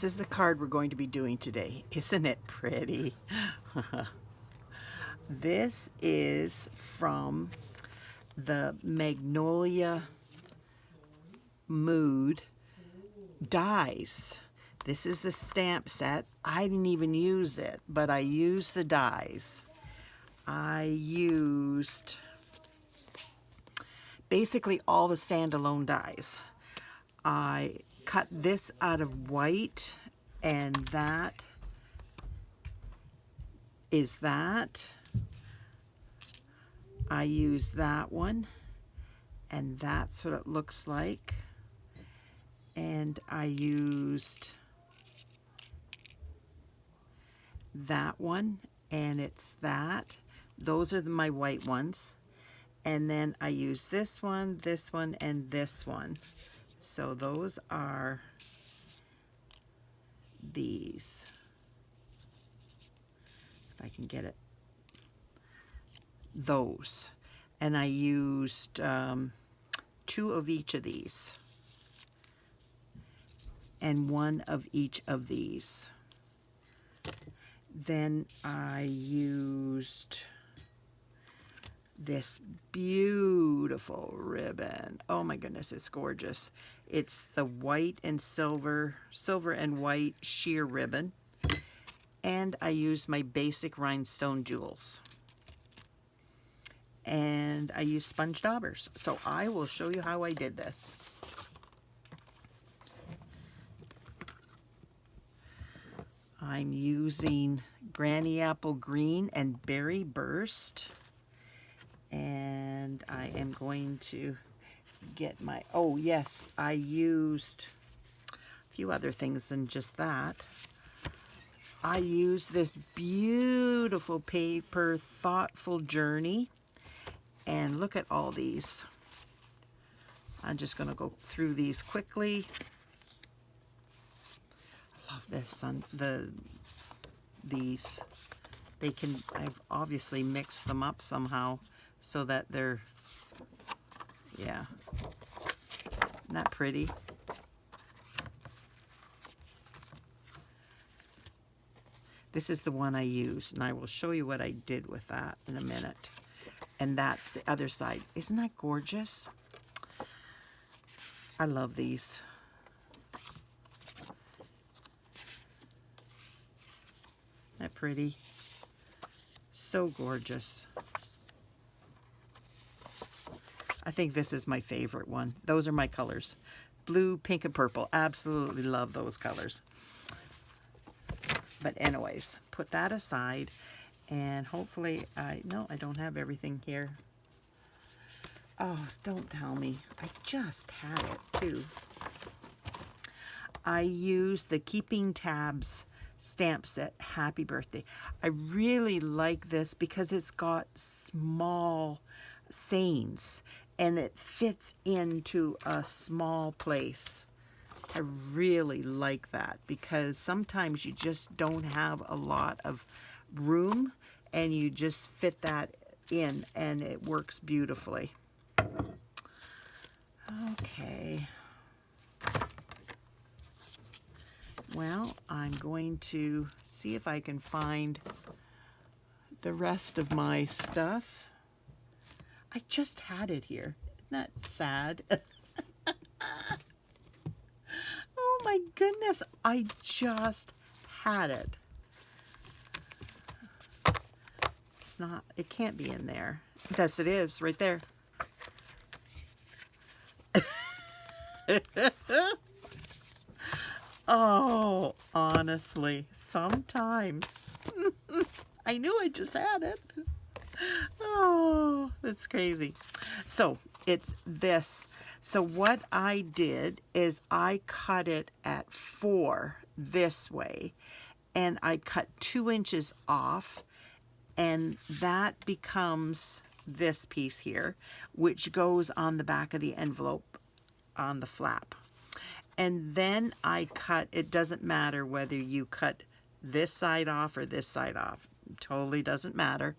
This is the card we're going to be doing today. Isn't it pretty? This is from the Magnolia Mood dies. This is the stamp set. I didn't even use it, but I used the dies. I used basically all the standalone dies. I cut this out of white, and that is that. I use that one, and that's what it looks like. And I used that one, and it's that. Those are my white ones. And then I use this one, and this one. So those are these. If I can get it. Those. And I used 2 of each of these. And 1 of each of these. Then I used this beautiful ribbon. Oh my goodness, it's gorgeous. It's the white and silver and white sheer ribbon. And I used my basic rhinestone jewels. And I used sponge daubers. So I will show you how I did this. I'm using Granny Apple Green and Berry Burst. And I am going to get my, oh yes, I used a few other things than just that. I used this beautiful paper Thoughtful Journey. And look at all these. I'm just going to go through these quickly. I love this on these. They can, I've obviously mixed them up somehow so that they're, yeah. Isn't that pretty? This is the one I used, and I will show you what I did with that in a minute. And that's the other side. Isn't that gorgeous? I love these. Isn't that pretty? So gorgeous. I think this is my favorite one. Those are my colors. Blue, pink, and purple. Absolutely love those colors. But anyways, put that aside. And hopefully, no, I don't have everything here. Oh, don't tell me. I just had it too. I used the Keeping Tabs stamp set, Happy Birthday. I really like this because it's got small sayings and it fits into a small place. I really like that because sometimes you just don't have a lot of room and you just fit that in and it works beautifully. Okay. Well, I'm going to see if I can find the rest of my stuff. I just had it here. Isn't that sad? Oh my goodness, I just had it. It's not, it can't be in there. Yes, it is, right there. Oh, honestly, sometimes. I knew I just had it. Oh, that's crazy. So it's this. So what I did is I cut it at 4 this way, and I cut 2 inches off, and that becomes this piece here, which goes on the back of the envelope on the flap. And then I cut, it doesn't matter whether you cut this side off or this side off. It totally doesn't matter.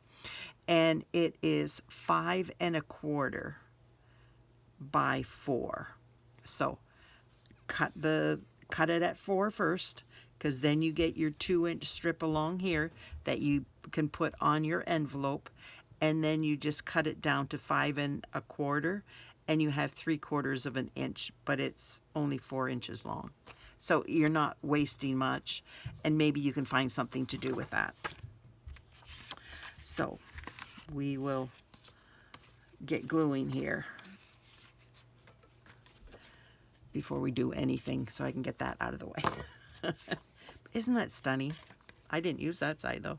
And it is 5 1/4 by 4. So cut cut it at 4 first, because then you get your 2-inch strip along here that you can put on your envelope, and then you just cut it down to 5 1/4, and you have 3/4 of an inch, but it's only 4 inches long. So you're not wasting much, and maybe you can find something to do with that. So we will get gluing here before we do anything, so I can get that out of the way. Isn't that stunning? I didn't use that side though.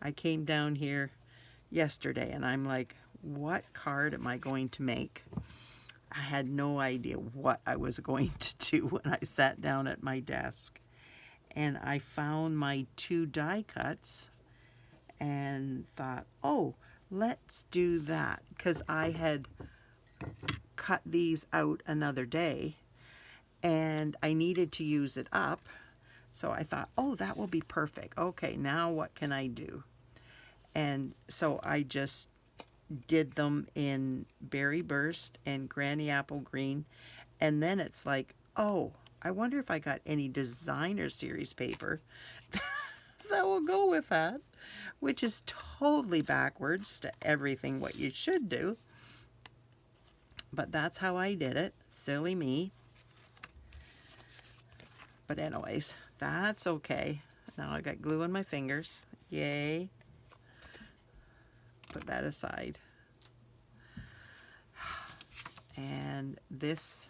I came down here yesterday and I'm like, what card am I going to make? I had no idea what I was going to do when I sat down at my desk. And I found my 2 die cuts and thought, oh, let's do that. Because I had cut these out another day and I needed to use it up. So I thought, oh, that will be perfect. Okay, now what can I do? And so I just did them in Berry Burst and Granny Apple Green. And then it's like, oh, I wonder if I got any designer series paper that will go with that, which is totally backwards to everything what you should do. But that's how I did it. Silly me. But anyways, that's okay. Now I got glue on my fingers. Yay. Put that aside. And this,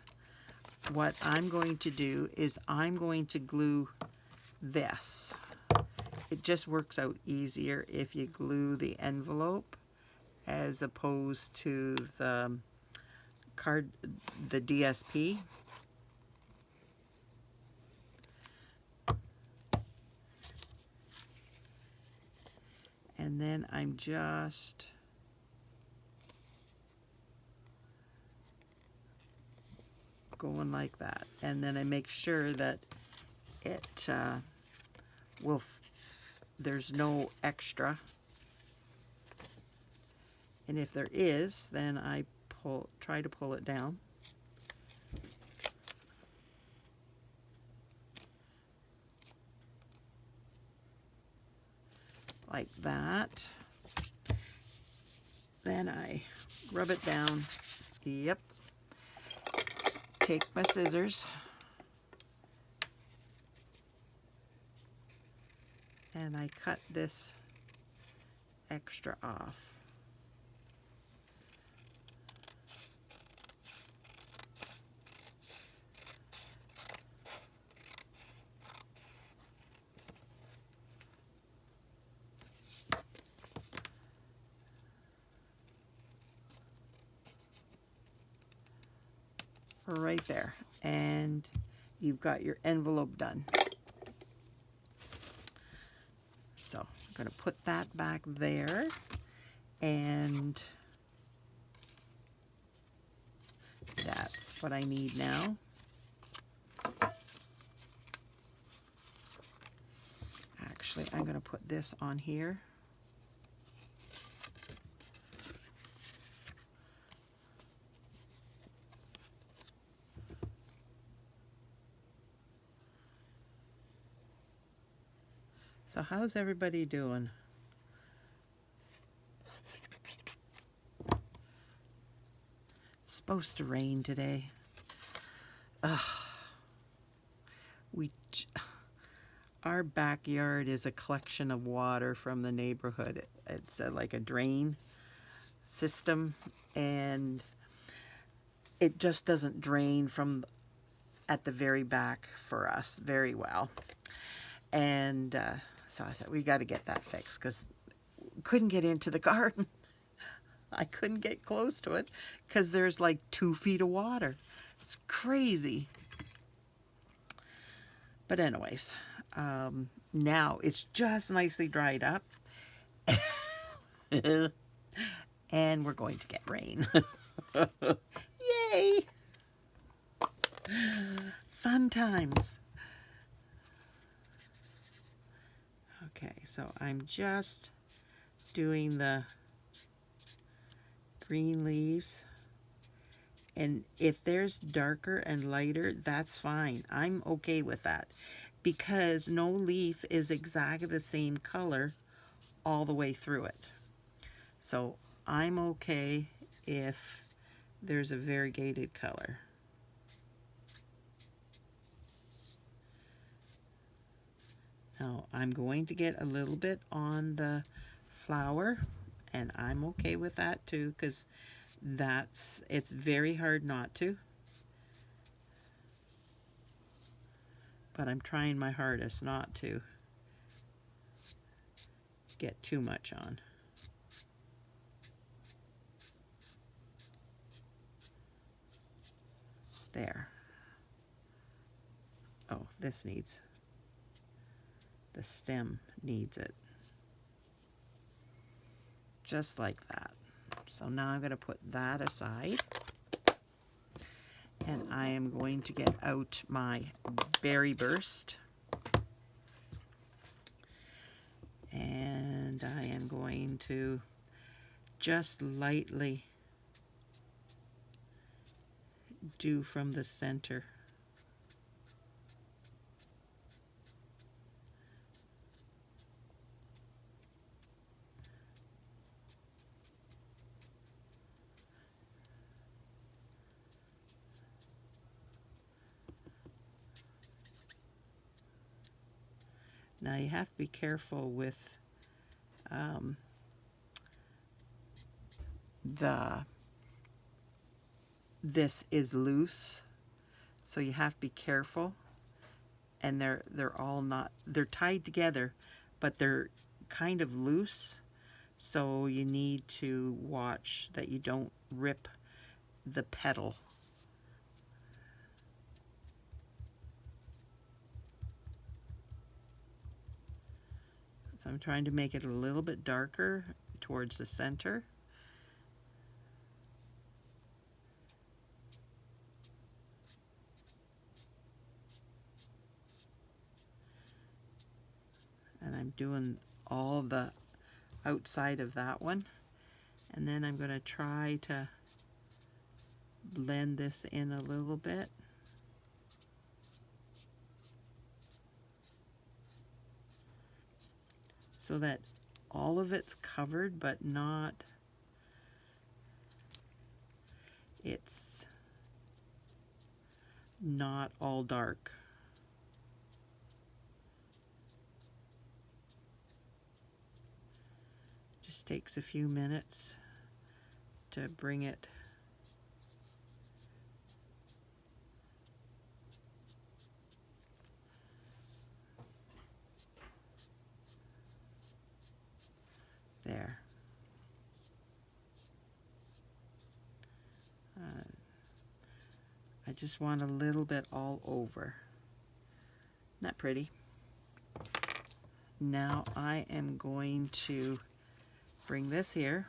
what I'm going to do is I'm going to glue this. It just works out easier if you glue the envelope as opposed to the card, the DSP. And then I'm just going like that. And then I make sure that it will, there's no extra. And if there is, then I try to pull it down. Like that. Then I rub it down. Yep. Take my scissors and I cut this extra off. Right there, and you've got your envelope done. So I'm going to put that back there, and that's what I need now. Actually, I'm going to put this on here. So how's everybody doing? It's supposed to rain today. Our backyard is a collection of water from the neighborhood. It's like a drain system, and it just doesn't drain from at the very back for us very well. And so I said, we got to get that fixed, because couldn't get into the garden. I couldn't get close to it because there's like 2 feet of water. It's crazy. But anyways, now it's just nicely dried up. And we're going to get rain. Yay! Fun times. Okay, so I'm just doing the green leaves, And if there's darker and lighter, that's fine. I'm okay with that because no leaf is exactly the same color all the way through it. So I'm okay if there's a variegated color. Now I'm going to get a little bit on the flower, and I'm okay with that too, because it's very hard not to. But I'm trying my hardest not to get too much on. There. Oh, the stem needs it. Just like that. So now I'm going to put that aside. And I am going to get out my Berry Burst. And I am going to just lightly do from the center. Now you have to be careful with this is loose, so you have to be careful. And they're all not, they're tied together, but they're kind of loose, so you need to watch that you don't rip the petal. So I'm trying to make it a little bit darker towards the center. And I'm doing all the outside of that one. And then I'm going to try to blend this in a little bit. So that all of it's covered, but it's not all dark. Just takes a few minutes to bring it there. I just want a little bit all over. Isn't that pretty? Now I am going to bring this here.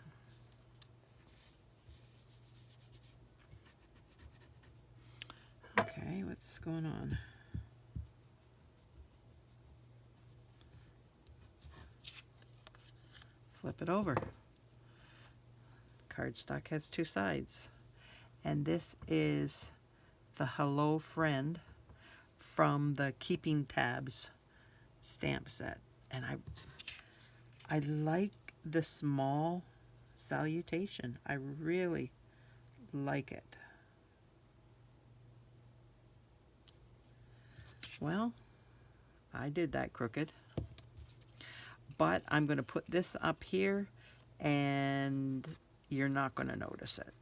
Okay, what's going on? Flip it over. Cardstock has two sides. And this is the Hello Friend from the Keeping Tabs stamp set. And I like the small salutation. I really like it. Well, I did that crooked. But I'm going to put this up here and you're not going to notice it.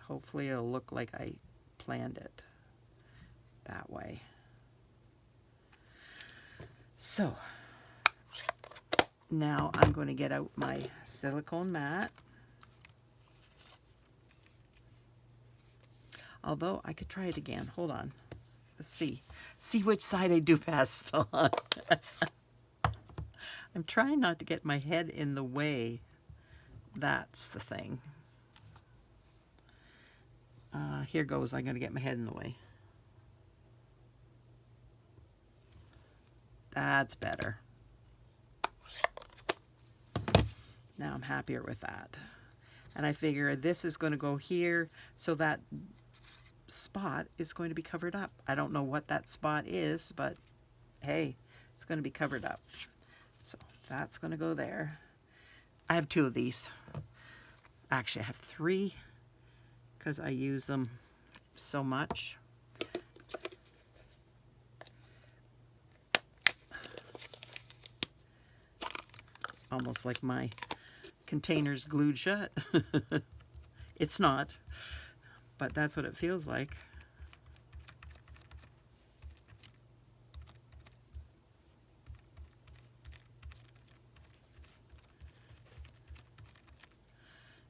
Hopefully it'll look like I planned it that way. So now I'm going to get out my silicone mat. Although I could try it again. Hold on. Let's see. See which side I do best on. I'm trying not to get my head in the way. That's the thing. Here goes. I'm going to get my head in the way. That's better. Now I'm happier with that. And I figure this is going to go here, so that spot is going to be covered up. I don't know what that spot is, but hey, it's going to be covered up. So that's going to go there. I have 2 of these. Actually, I have 3 because I use them so much. Almost like my container's glued shut. It's not, but that's what it feels like.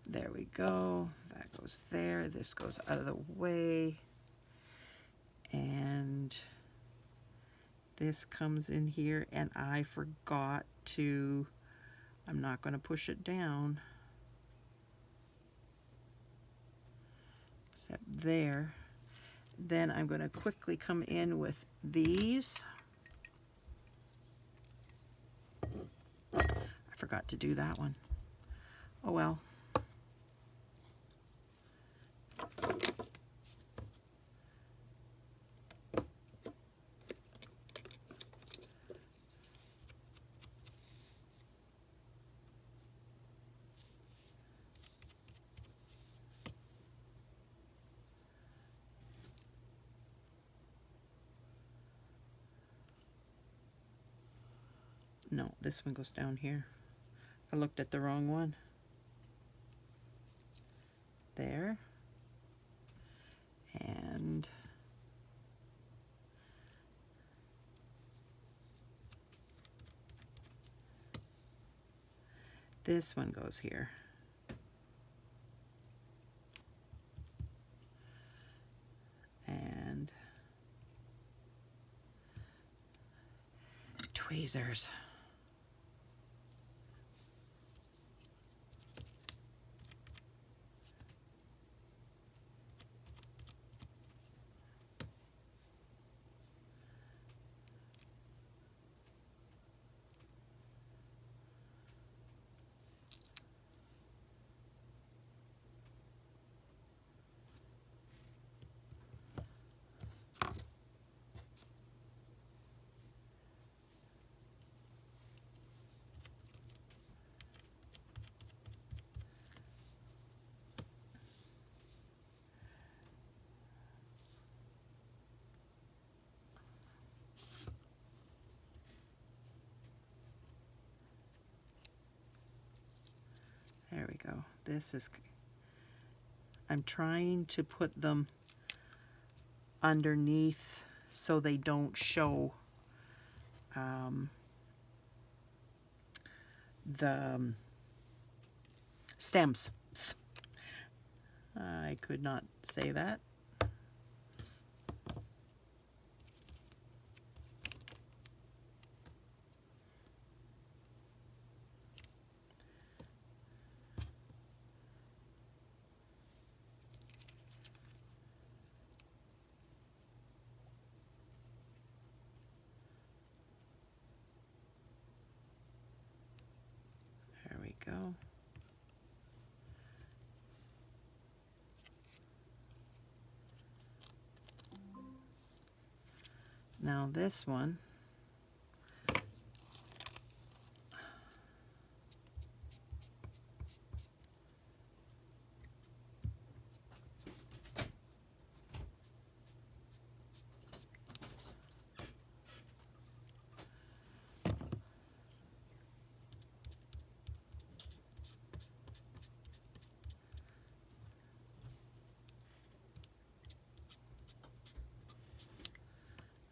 There we go. That goes there. This goes out of the way. And this comes in here, and I forgot to, I'm not going to push it down. Except there. Then I'm going to quickly come in with these. I forgot to do that one. Oh well. No, this one goes down here. I looked at the wrong one. There. And this one goes here. And tweezers. There we go. This is, I'm trying to put them underneath so they don't show the stems. I could not say that. There we go. Now this one,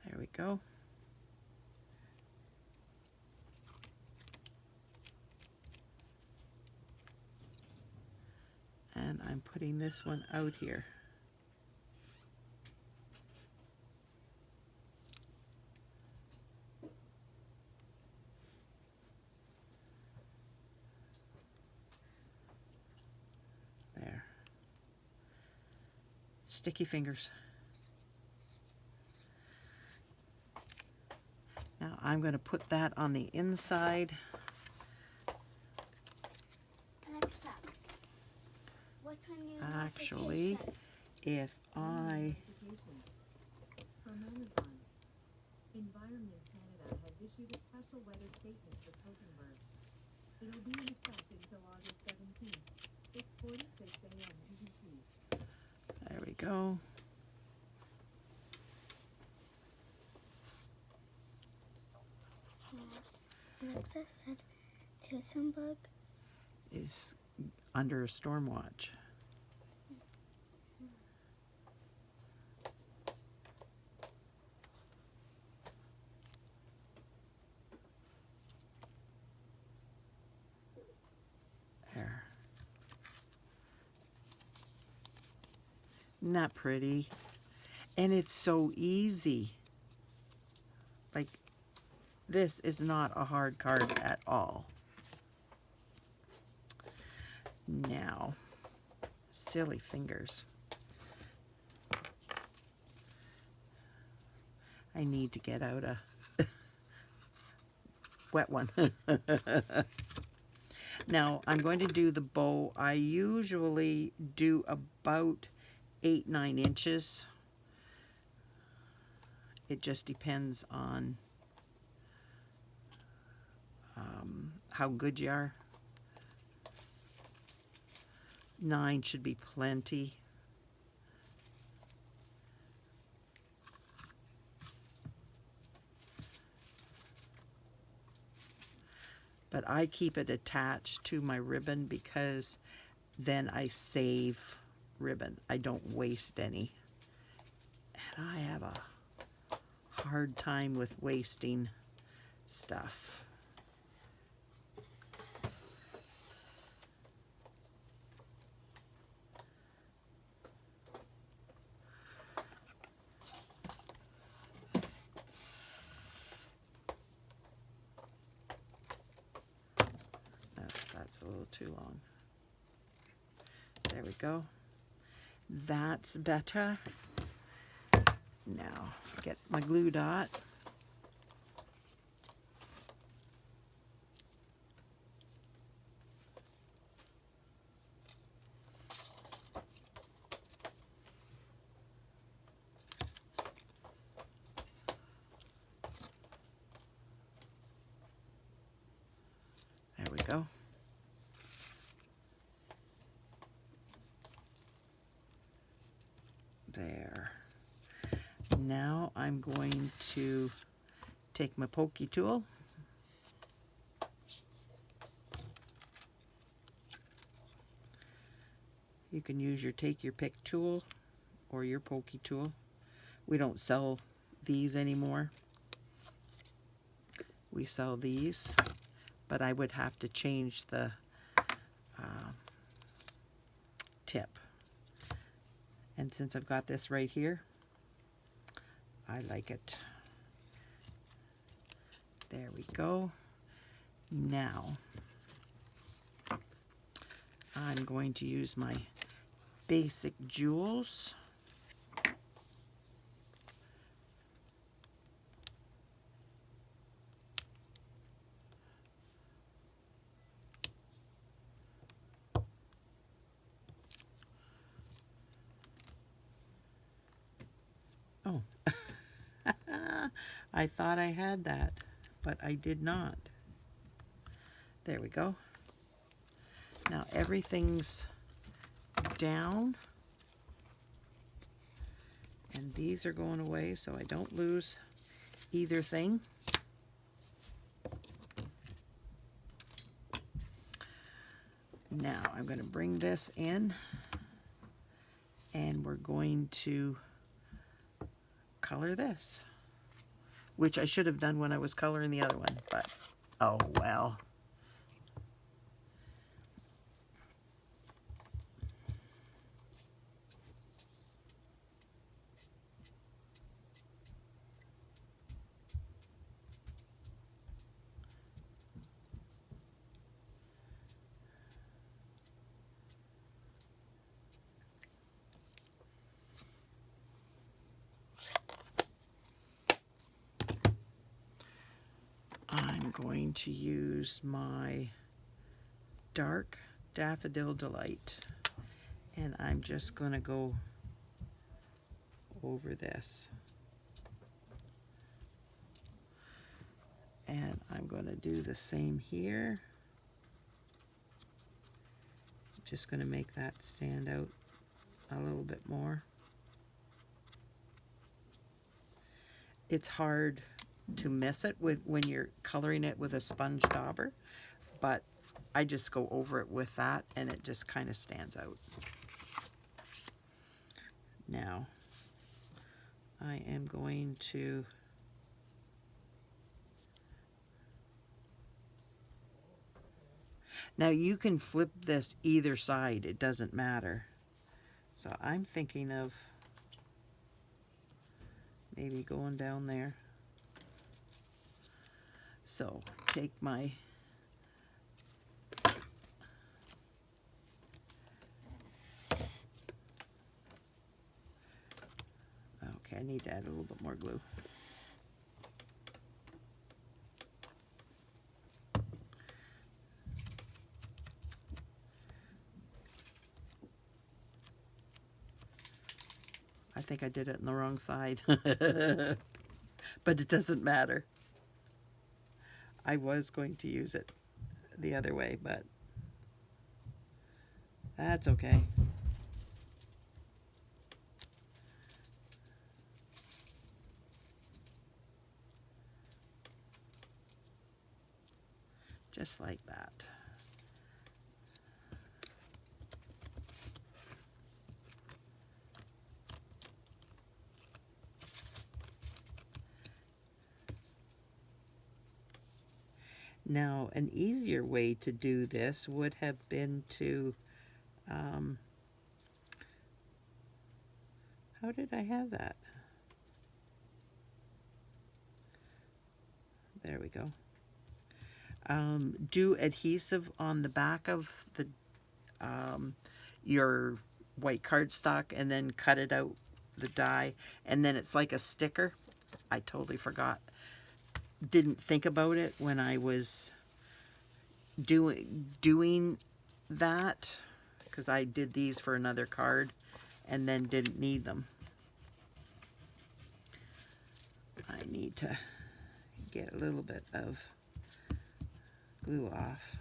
there we go. And I'm putting this one out here. There. Sticky fingers. Now I'm going to put that on the inside. actually, if I... From Amazon. Environment Canada has issued a special weather statement for Tillsonburg. It'll be in effect until August 17th, 6:46 a.m. EDT. There we go. Alexa said Tillsonburg Is under a storm watch. There. Isn't that pretty? And it's so easy. Like, this is not a hard card at all. Now, silly fingers. I need to get out a wet one. Now, I'm going to do the bow. I usually do about 8-9 inches. It just depends on how good you are. 9 should be plenty. But I keep it attached to my ribbon because then I save ribbon. I don't waste any. And I have a hard time with wasting stuff. That's a little too long. There we go. That's better. Now, get my glue dot. There we go. There. Now I'm going to take my pokey tool. You can use your take your pick tool or your pokey tool. We don't sell these anymore. We sell these, but I would have to change the tip. And since I've got this right here, I like it. There we go. Now, I'm going to use my basic jewels. Oh, I thought I had that, but I did not. There we go. Now everything's down, and these are going away so I don't lose either thing. Now I'm going to bring this in, and we're going to color this, which I should have done when I was coloring the other one, but oh well. I'm going to use my dark Daffodil Delight, And I'm just going to go over this. And I'm going to do the same here. Just going to make that stand out a little bit more. It's hard to miss it with when you're coloring it with a sponge dauber, but I just go over it with that and it just kind of stands out. Now, I am going to now you can flip this either side, it doesn't matter. So I'm thinking of maybe going down there. So take my okay, I need to add a little bit more glue. I think I did it on the wrong side, but it doesn't matter. I was going to use it the other way, but that's okay. Just like that. Now, an easier way to do this would have been to, how did I have that? There we go. Do adhesive on the back of the your white cardstock and then cut it out, the die, and then it's like a sticker. I totally forgot. Didn't think about it when I was doing that, because I did these for another card and then didn't need them. I need to get a little bit of glue off.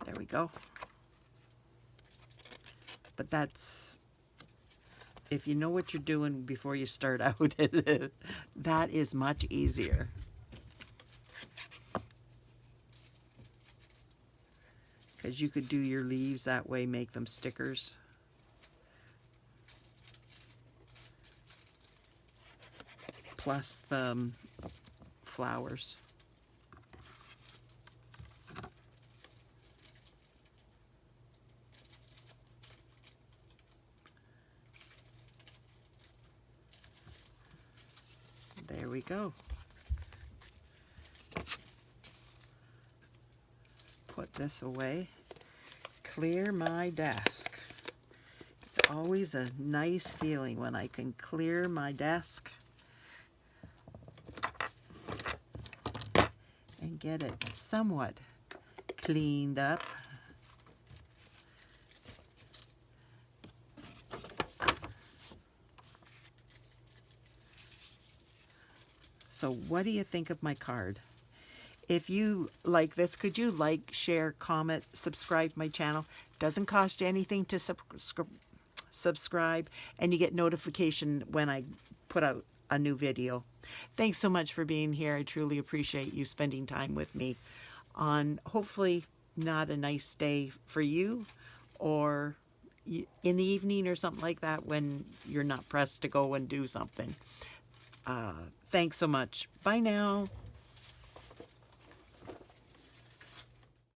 There we go. But that's, if you know what you're doing before you start out, that is much easier. Because you could do your leaves that way, make them stickers. Plus the flowers. There we go. Put this away. Clear my desk. It's always a nice feeling when I can clear my desk and get it somewhat cleaned up. So what do you think of my card? If you like this, could you like, share, comment, subscribe to my channel? Doesn't cost you anything to subscribe, and you get notification when I put out a new video. Thanks so much for being here. I truly appreciate you spending time with me on hopefully not a nice day for you, or in the evening or something like that when you're not pressed to go and do something. Thanks so much. Bye now.